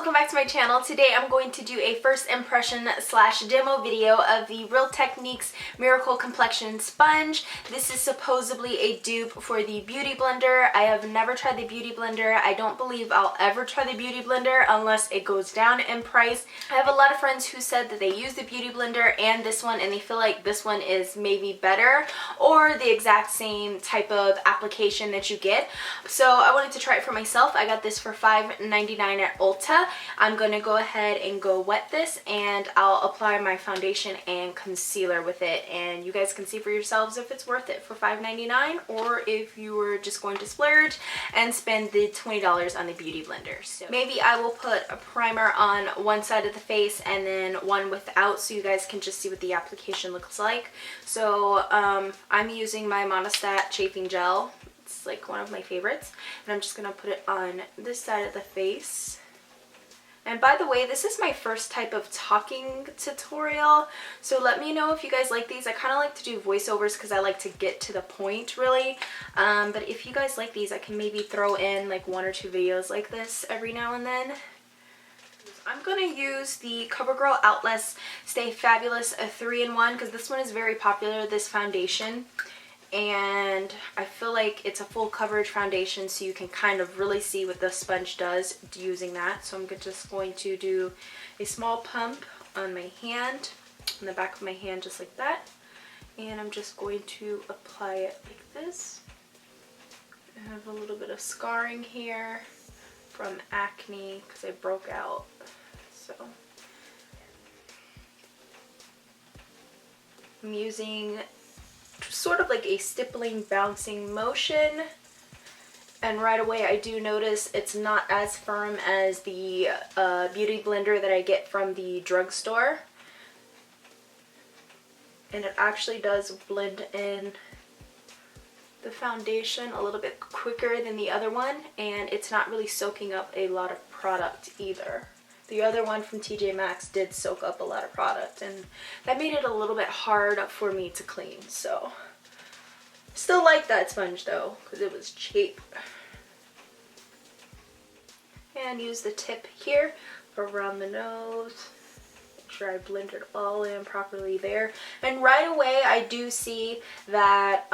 welcome back to my channel. Today I'm going to do a first impression slash demo video of the Real Techniques Miracle Complexion sponge. This is supposedly a dupe for the Beauty Blender. I have never tried the Beauty Blender. I don't believe I'll ever try the Beauty Blender unless it goes down in price. I have a lot of friends who said that they use the Beauty Blender and this one and they feel like this one is maybe better or the exact same type of application that you get. So I wanted to try it for myself. I got this for $5.99 at Ulta. I'm going to go ahead and go wet this and I'll apply my foundation and concealer with it, and you guys can see for yourselves if it's worth it for $5.99 or if you were just going to splurge and spend the $20 on the Beauty Blender. So maybe I will put a primer on one side of the face and then one without so you guys can just see what the application looks like. So I'm using my Monostat chafing gel. It's like one of my favorites, and I'm just gonna put it on this side of the face. And by the way, this is my first type of talking tutorial, so let me know if you guys like these. I kind of like to do voiceovers because I like to get to the point, really. But if you guys like these, I can maybe throw in like 1 or 2 videos like this every now and then. I'm going to use the CoverGirl Outlast Stay Fabulous 3-in-1 because this one is very popular, this foundation. And I feel like it's a full coverage foundation, so you can kind of really see what the sponge does using that. So I'm just going to do a small pump on my hand, on the back of my hand, just like that. And I'm just going to apply it like this. I have a little bit of scarring here from acne because I broke out. So I'm using sort of like a stippling, bouncing motion, and right away I do notice it's not as firm as the Beauty Blender that I get from the drugstore, and it actually does blend in the foundation a little bit quicker than the other one, and it's not really soaking up a lot of product either. The other one from TJ Maxx did soak up a lot of product, and that made it a little bit hard for me to clean. So still like that sponge though because it was cheap. And use the tip here around the nose. Make sure I blend it all in properly there. And right away I do see that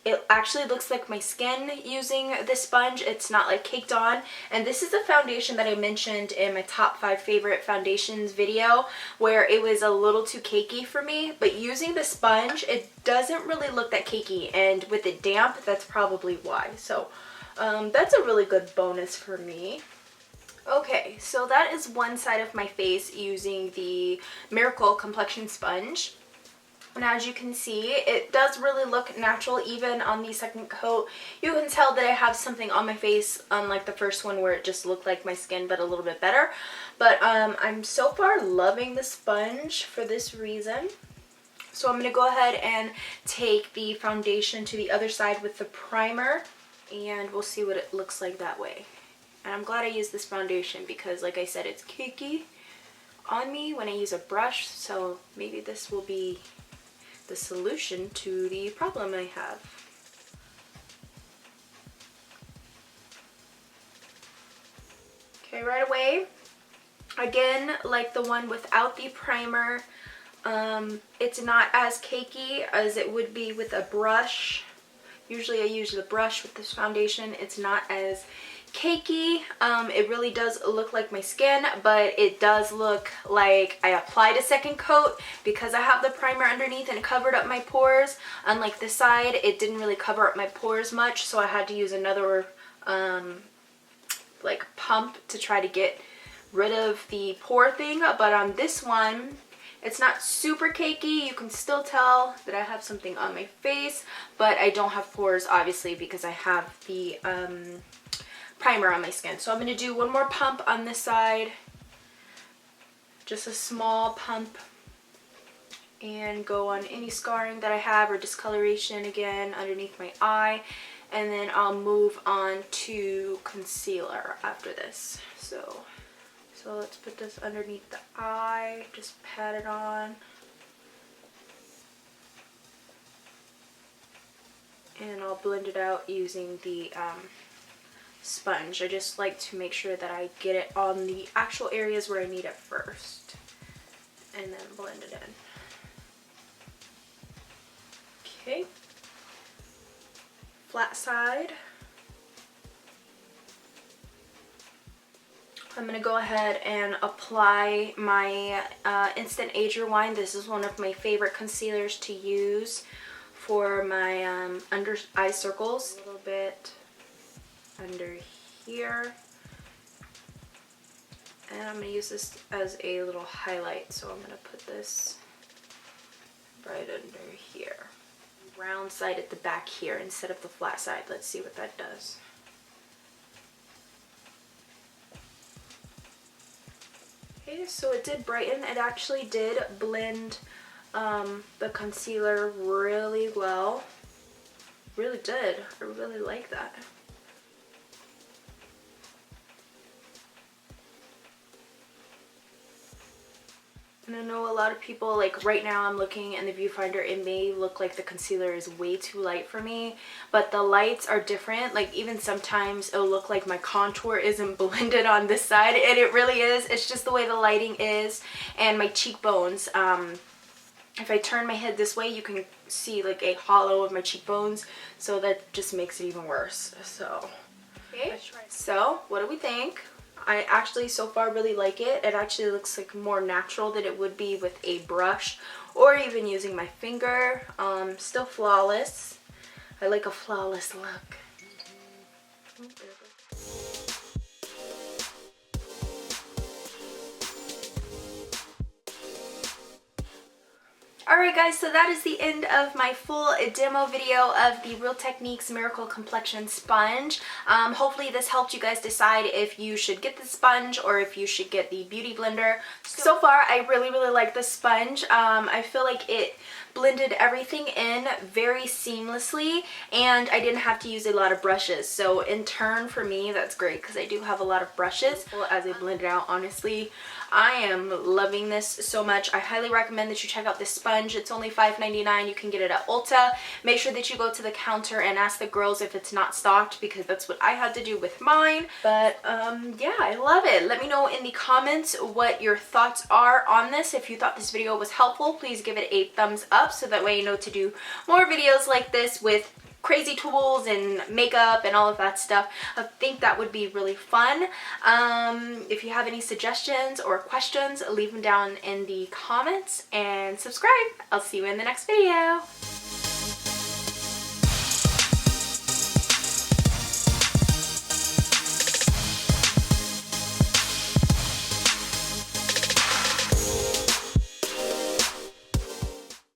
it actually looks like my skin using this sponge. It's not like caked on. And this is a foundation that I mentioned in my top 5 favorite foundations video where it was a little too cakey for me. But using the sponge, it doesn't really look that cakey. And with it damp, that's probably why. So that's a really good bonus for me. Okay, so that is one side of my face using the Miracle Complexion sponge. And as you can see, it does really look natural even on the second coat. You can tell that I have something on my face, unlike the first one where it just looked like my skin but a little bit better. But I'm so far loving the sponge for this reason. So I'm going to go ahead and take the foundation to the other side with the primer, and we'll see what it looks like that way. And I'm glad I used this foundation because, like I said, it's cakey on me when I use a brush, so maybe this will be the solution to the problem I have. Okay, right away, again, like the one without the primer, it's not as cakey as it would be with a brush. Usually I use the brush with this foundation. It's not as cakey. It really does look like my skin, but it does look like I applied a second coat because I have the primer underneath and it covered up my pores. Unlike this side, it didn't really cover up my pores much, so I had to use another like pump to try to get rid of the pore thing. But on this one, it's not super cakey. You can still tell that I have something on my face, but I don't have pores obviously because I have the primer on my skin. So I'm going to do one more pump on this side, just a small pump, and go on any scarring that I have or discoloration again underneath my eye, and then I'll move on to concealer after this. So let's put this underneath the eye, just pat it on, and I'll blend it out using the sponge. I just like to make sure that I get it on the actual areas where I need it first, and then blend it in. Okay, flat side. I'm going to go ahead and apply my Instant Ager Wine. This is one of my favorite concealers to use for my under eye circles. A little bit under here. And I'm going to use this as a little highlight. So I'm going to put this right under here. Round side at the back here instead of the flat side. Let's see what that does. Okay, so it did brighten. It actually did blend the concealer really well. Really did. I really like that. And I know a lot of people, like right now I'm looking in the viewfinder, it may look like the concealer is way too light for me, but the lights are different. Like even sometimes it'll look like my contour isn't blended on this side, and it really is. It's just the way the lighting is. And my cheekbones, if I turn my head this way, you can see like a hollow of my cheekbones, so that just makes it even worse. So okay, so what do we think? I actually so far really like it. It actually looks like more natural than it would be with a brush or even using my finger. Still flawless. I like a flawless look. Oh, alright guys, so that is the end of my full demo video of the Real Techniques Miracle Complexion sponge. Hopefully this helped you guys decide if you should get the sponge or if you should get the beauty blender. So far I really like the sponge. I feel like it blended everything in very seamlessly, and I didn't have to use a lot of brushes. So in turn for me, that's great because I do have a lot of brushes. Well, as I blend it out, honestly, I am loving this so much. I highly recommend that you check out this sponge. It's only $5.99. You can get it at Ulta. Make sure that you go to the counter and ask the girls if it's not stocked, because that's what I had to do with mine. But yeah, I love it. Let me know in the comments what your thoughts are on this. If you thought this video was helpful, please give it a thumbs up, so that way you know to do more videos like this with crazy tools and makeup and all of that stuff. I think that would be really fun. If you have any suggestions or questions, leave them down in the comments and subscribe. I'll see you in the next video.